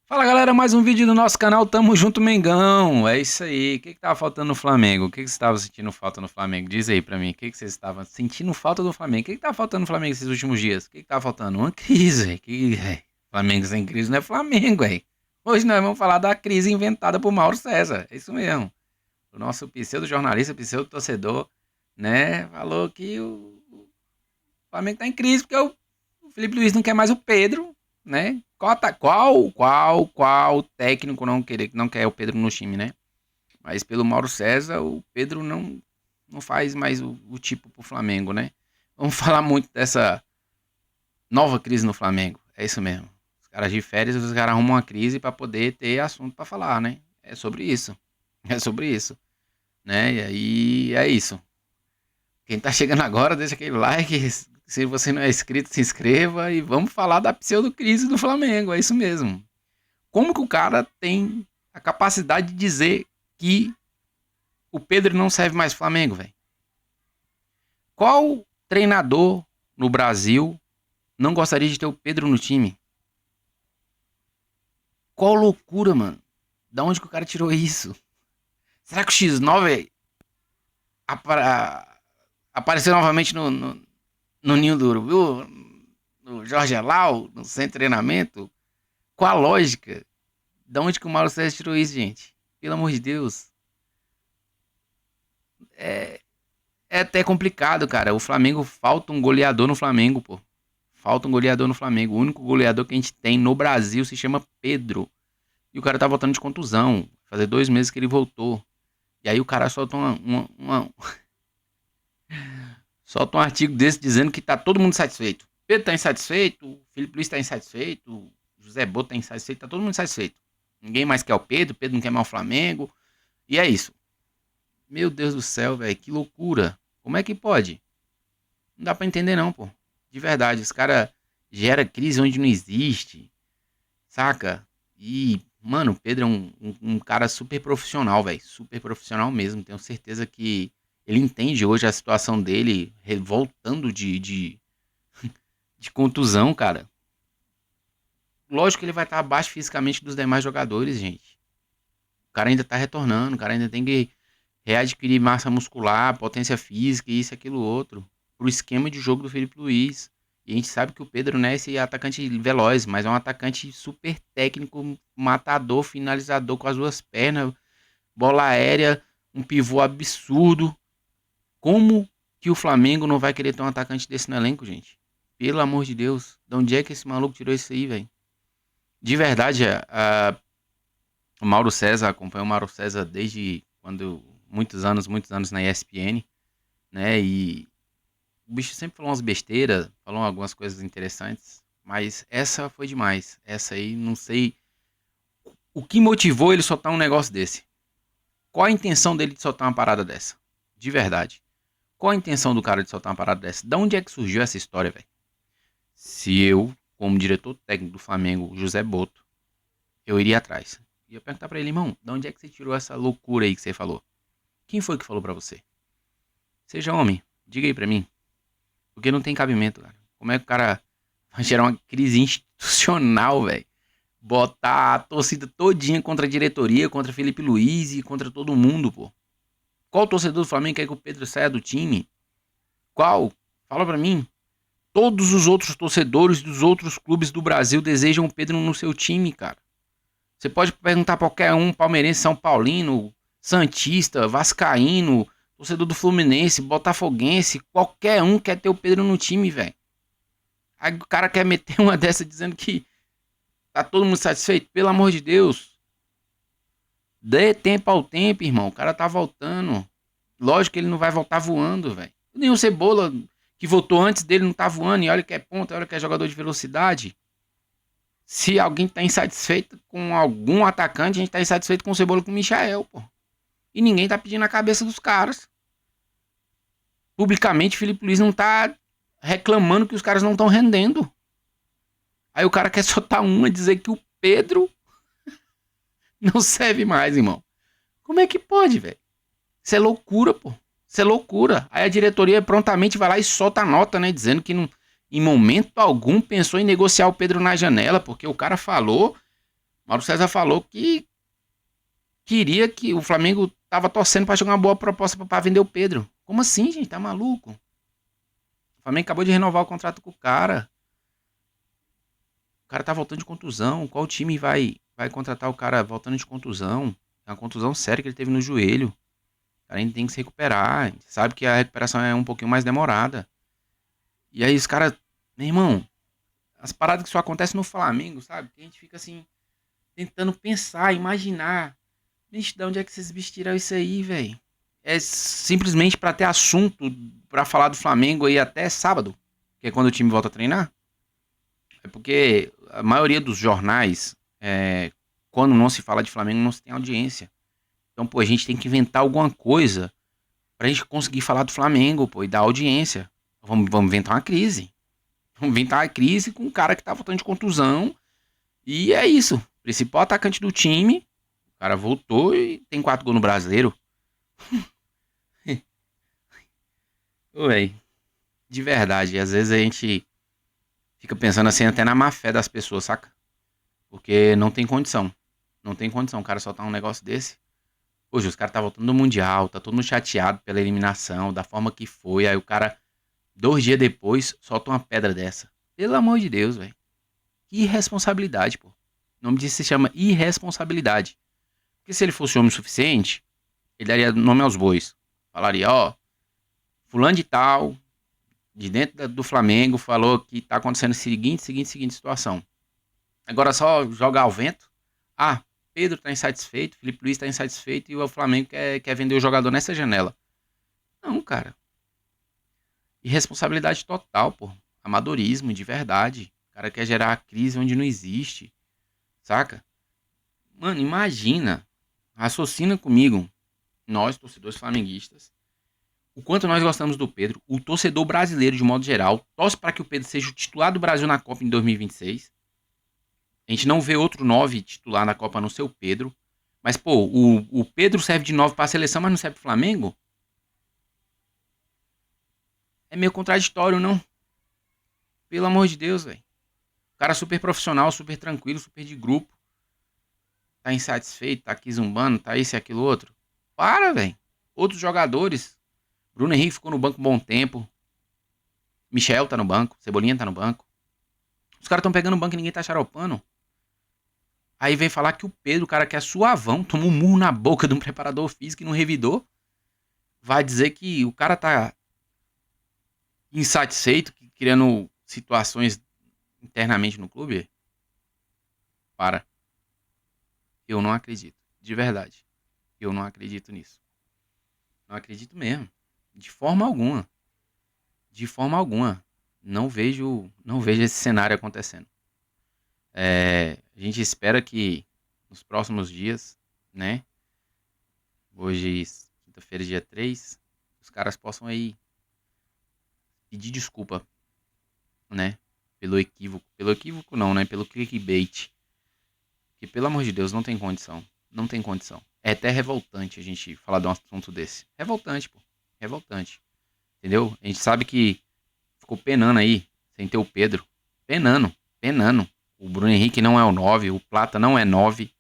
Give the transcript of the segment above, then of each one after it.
Fala galera, mais um vídeo do nosso canal, tamo junto Mengão, é isso aí, o que tava faltando no Flamengo, o que você estava sentindo falta no Flamengo, diz aí pra mim, o que você estava sentindo falta do Flamengo, o que tava faltando no Flamengo esses últimos dias, o que tava faltando, uma crise, véi. Flamengo sem crise não é Flamengo, velho, hoje nós vamos falar da crise inventada por Mauro César, é isso mesmo, o nosso pseudo-jornalista, pseudo-torcedor, né, falou que o Flamengo tá em crise porque o Felipe Luiz não quer mais o Pedro, né? Qual técnico não quer o Pedro no time, né? Mas pelo Mauro César, o Pedro não faz mais o tipo pro Flamengo, né? Vamos falar muito dessa nova crise no Flamengo. É isso mesmo. Os caras de férias, os caras arrumam uma crise para poder ter assunto para falar, né? É sobre isso. É sobre isso, né? E aí é isso. Quem tá chegando agora, deixa aquele like. Se você não é inscrito, se inscreva e vamos falar da pseudo-crise do Flamengo. É isso mesmo. Como que o cara tem a capacidade de dizer que o Pedro não serve mais pro Flamengo, velho? Qual treinador no Brasil não gostaria de ter o Pedro no time? Qual loucura, mano? Da onde que o cara tirou isso? Será que o X9 apareceu novamente no Ninho do Urubu? No Jorge Alau? No centro de treinamento? Qual a lógica? Da onde que o Mauro César tirou isso, gente? Pelo amor de Deus. É, é até complicado, cara. O Flamengo falta um goleador no Flamengo, pô. Falta um goleador no Flamengo. O único goleador que a gente tem no Brasil se chama Pedro. E o cara tá voltando de contusão. Fazer 2 meses que ele voltou. E aí o cara solta solta um artigo desse dizendo que tá todo mundo satisfeito. Pedro tá insatisfeito, o Felipe Luiz tá insatisfeito, o José Boto tá insatisfeito, tá todo mundo insatisfeito. Ninguém mais quer o Pedro não quer mais o Flamengo. E é isso. Meu Deus do céu, velho, que loucura. Como é que pode? Não dá pra entender não, pô. De verdade, os caras gera crise onde não existe, saca? E, mano, o Pedro é um cara super profissional, velho. Super profissional mesmo. Tenho certeza que ele entende hoje a situação dele, voltando de contusão, cara. Lógico que ele vai estar abaixo fisicamente dos demais jogadores, gente. O cara ainda tá retornando, o cara ainda tem que readquirir massa muscular, potência física, isso, aquilo, outro, pro esquema de jogo do Felipe Luiz. E a gente sabe que o Pedro não é esse atacante veloz, mas é um atacante super técnico, matador, finalizador com as duas pernas, bola aérea, um pivô absurdo. Como que o Flamengo não vai querer ter um atacante desse no elenco, gente? Pelo amor de Deus, de onde é que esse maluco tirou isso aí, velho? De verdade, o Mauro César, acompanha o Mauro César desde quando, muitos anos na ESPN, né? E o bicho sempre falou umas besteiras, falou algumas coisas interessantes, mas essa foi demais. Essa aí, não sei o que motivou ele soltar um negócio desse. Qual a intenção dele de soltar uma parada dessa? De verdade. Qual a intenção do cara de soltar uma parada dessa? Da onde é que surgiu essa história, velho? Se eu, como diretor técnico do Flamengo, José Boto, eu iria atrás. E eu perguntar pra ele, irmão, da onde é que você tirou essa loucura aí que você falou? Quem foi que falou pra você? Seja homem, diga aí pra mim. Porque não tem cabimento, cara. Como é que o cara vai gerar uma crise institucional, velho? Botar a torcida todinha contra a diretoria, contra Felipe Luiz e contra todo mundo, pô. Qual torcedor do Flamengo quer que o Pedro saia do time? Qual? Fala pra mim. Todos os outros torcedores dos outros clubes do Brasil desejam o Pedro no seu time, cara. Você pode perguntar pra qualquer um, palmeirense, São Paulino, Santista, Vascaíno, torcedor do Fluminense, Botafoguense, qualquer um quer ter o Pedro no time, velho. Aí o cara quer meter uma dessa dizendo que tá todo mundo satisfeito. Pelo amor de Deus. Dê tempo ao tempo, irmão. O cara tá voltando. Lógico que ele não vai voltar voando, velho. Nem o Cebola, que voltou antes dele, não tá voando. E olha que é ponta, olha que é jogador de velocidade. Se alguém tá insatisfeito com algum atacante, a gente tá insatisfeito com o Cebola e com o Michael, pô. E ninguém tá pedindo a cabeça dos caras. Publicamente, Felipe Luiz não tá reclamando que os caras não estão rendendo. Aí o cara quer soltar uma e dizer que o Pedro não serve mais, irmão. Como é que pode, velho? Isso é loucura, pô. Isso é loucura. Aí a diretoria prontamente vai lá e solta a nota, né? Dizendo que não, em momento algum pensou em negociar o Pedro na janela, porque o cara falou Mauro César falou que queria que o Flamengo tava torcendo pra jogar uma boa proposta pra vender o Pedro. Como assim, gente? Tá maluco? O Flamengo acabou de renovar o contrato com o cara. O cara tá voltando de contusão. Qual time vai contratar o cara voltando de contusão? É uma contusão séria que ele teve no joelho. O cara ainda tem que se recuperar. A gente sabe que a recuperação é um pouquinho mais demorada. E aí os caras, meu irmão, as paradas que só acontecem no Flamengo, sabe? Que a gente fica assim, tentando pensar, imaginar. Vixe, de onde é que vocês bichos tiraram isso aí, velho? É simplesmente pra ter assunto pra falar do Flamengo aí até sábado, que é quando o time volta a treinar. É porque a maioria dos jornais, quando não se fala de Flamengo, não se tem audiência. Então, pô, a gente tem que inventar alguma coisa pra gente conseguir falar do Flamengo, pô, e dar audiência. Vamos inventar uma crise. Vamos inventar uma crise com um cara que tá voltando de contusão. E é isso. Principal atacante do time. O cara voltou e tem 4 gols no brasileiro. Ué, de verdade. Às vezes a gente fica pensando assim até na má fé das pessoas, saca? Porque não tem condição. Não tem condição o cara soltar um negócio desse. Hoje os caras tá voltando do Mundial, tá todo mundo chateado pela eliminação, da forma que foi. Aí o cara, 2 dias depois, solta uma pedra dessa. Pelo amor de Deus, velho. Que irresponsabilidade, pô. O nome disso se chama irresponsabilidade. Porque se ele fosse homem suficiente, ele daria nome aos bois. Falaria, ó, fulano de tal, de dentro do Flamengo, falou que tá acontecendo a seguinte situação. Agora só jogar ao vento. Ah, Pedro tá insatisfeito, Felipe Luiz tá insatisfeito e o Flamengo quer vender o jogador nessa janela. Não, cara. Irresponsabilidade total, pô. Amadorismo, de verdade. O cara quer gerar crise onde não existe. Saca? Mano, imagina. Raciocina comigo. Nós, torcedores flamenguistas. O quanto nós gostamos do Pedro. O torcedor brasileiro, de modo geral, torce para que o Pedro seja o titular do Brasil na Copa em 2026. A gente não vê outro 9 titular na Copa a não ser o Pedro. Mas, pô, o Pedro serve de 9 para a seleção, mas não serve pro Flamengo? É meio contraditório, não? Pelo amor de Deus, velho. O cara super profissional, super tranquilo, super de grupo. Tá insatisfeito, tá aqui zumbando, tá isso e aquilo outro. Para, velho. Outros jogadores. Bruno Henrique ficou no banco um bom tempo. Michel tá no banco. Cebolinha tá no banco. Os caras estão pegando o banco e ninguém tá xaropando. Aí vem falar que o Pedro, o cara que é suavão, tomou um murro na boca de um preparador físico e não revidou. Vai dizer que o cara tá insatisfeito, criando situações internamente no clube? Para. Eu não acredito. De verdade. Eu não acredito nisso. Não acredito mesmo. De forma alguma. De forma alguma. Não vejo esse cenário acontecendo. A gente espera que nos próximos dias, né? Hoje, quinta-feira, dia 3, os caras possam aí pedir desculpa, né? Pelo equívoco. Pelo equívoco não, né? Pelo clickbait. Que, pelo amor de Deus, não tem condição. Não tem condição. É até revoltante a gente falar de um assunto desse. Revoltante, pô. Revoltante. Entendeu? A gente sabe que ficou penando aí, sem ter o Pedro. Penando. Penando. O Bruno Henrique não é o 9, o Plata não é 9.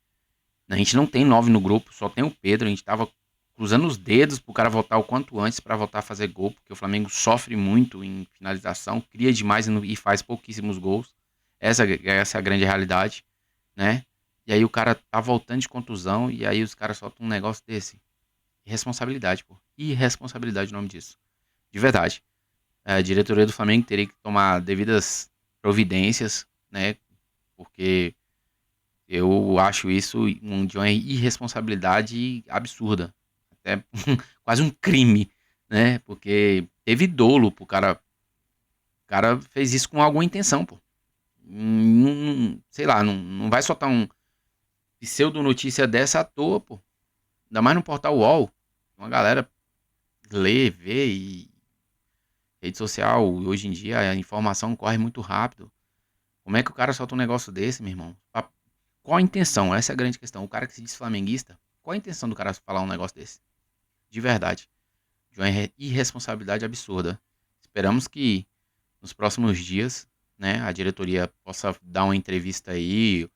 A gente não tem 9 no grupo, só tem o Pedro. A gente tava cruzando os dedos pro cara voltar o quanto antes para voltar a fazer gol, porque o Flamengo sofre muito em finalização, cria demais e faz pouquíssimos gols. Essa é a grande realidade, né? E aí o cara tá voltando de contusão e aí os caras soltam um negócio desse. Irresponsabilidade, pô. Irresponsabilidade o nome disso. De verdade. A diretoria do Flamengo teria que tomar devidas providências, né? Porque eu acho isso de uma irresponsabilidade absurda. Até quase um crime, né? Porque teve dolo pro cara. O cara fez isso com alguma intenção, pô. Sei lá, não vai soltar um pseudo-notícia dessa à toa, pô. Ainda mais no portal UOL. Uma galera lê, vê e rede social, hoje em dia a informação corre muito rápido. Como é que o cara solta um negócio desse, meu irmão? Qual a intenção? Essa é a grande questão. O cara que se diz flamenguista, qual a intenção do cara falar um negócio desse? De verdade. De uma irresponsabilidade absurda. Esperamos que nos próximos dias, né, a diretoria possa dar uma entrevista aí,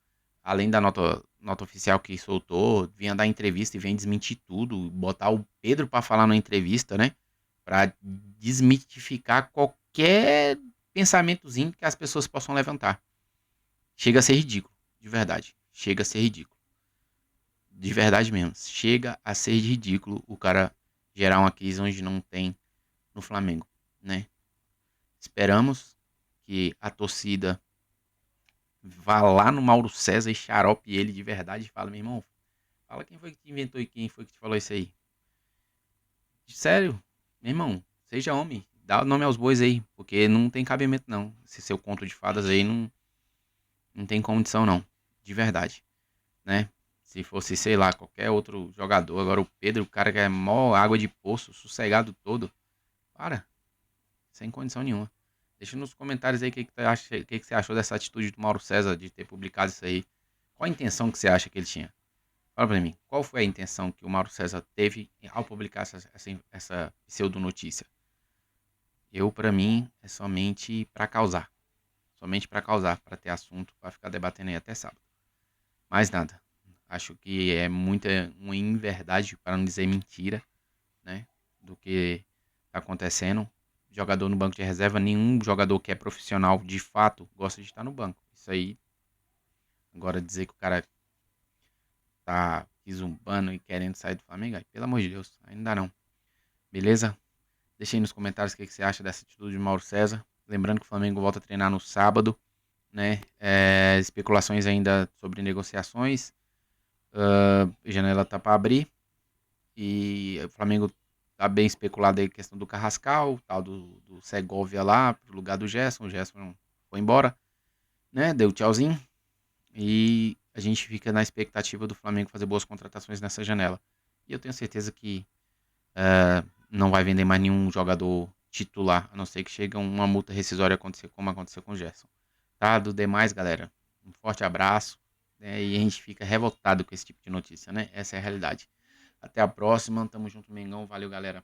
além da nota nota oficial que soltou, vinha dar entrevista e vem desmentir tudo, botar o Pedro pra falar na entrevista, né? Pra desmitificar qualquer pensamentozinho que as pessoas possam levantar. Chega a ser ridículo, de verdade. Chega a ser ridículo. De verdade mesmo. Chega a ser ridículo o cara gerar uma crise onde não tem no Flamengo, né? Esperamos que a torcida vá lá no Mauro César e xarope ele de verdade e fala, meu irmão, fala quem foi que te inventou e quem foi que te falou isso aí. Sério, meu irmão, seja homem, dá o nome aos bois aí, porque não tem cabimento não. Esse seu conto de fadas aí não tem condição não, de verdade, né? Se fosse, sei lá, qualquer outro jogador, agora o Pedro, o cara que é mó água de poço, sossegado todo, para, sem condição nenhuma. Deixa nos comentários aí o que você achou dessa atitude do Mauro César de ter publicado isso aí. Qual a intenção que você acha que ele tinha? Fala pra mim, qual foi a intenção que o Mauro César teve ao publicar essa pseudo-notícia? Pra mim, é somente pra causar. Somente pra causar, pra ter assunto, pra ficar debatendo aí até sábado. Mais nada. Acho que é muita uma inverdade, para não dizer mentira, né? Do que tá acontecendo. Jogador no banco de reserva, nenhum jogador que é profissional de fato gosta de estar no banco. Isso aí, agora dizer que o cara tá zumbando e querendo sair do Flamengo, aí, pelo amor de Deus, ainda não. Beleza? Deixa aí nos comentários o que você acha dessa atitude de Mauro César. Lembrando que o Flamengo volta a treinar no sábado, né? Especulações ainda sobre negociações. A janela tá para abrir. E o Flamengo tá bem especulado aí a questão do Carrascal, tal do Segovia lá, pro lugar do Gerson. O Gerson foi embora, né? Deu tchauzinho. E a gente fica na expectativa do Flamengo fazer boas contratações nessa janela. E eu tenho certeza que não vai vender mais nenhum jogador titular, a não ser que chegue uma multa rescisória acontecer como aconteceu com o Gerson. Tá? Do demais, galera, um forte abraço, né? E a gente fica revoltado com esse tipo de notícia, né? Essa é a realidade. Até a próxima, tamo junto, Mengão, valeu, galera.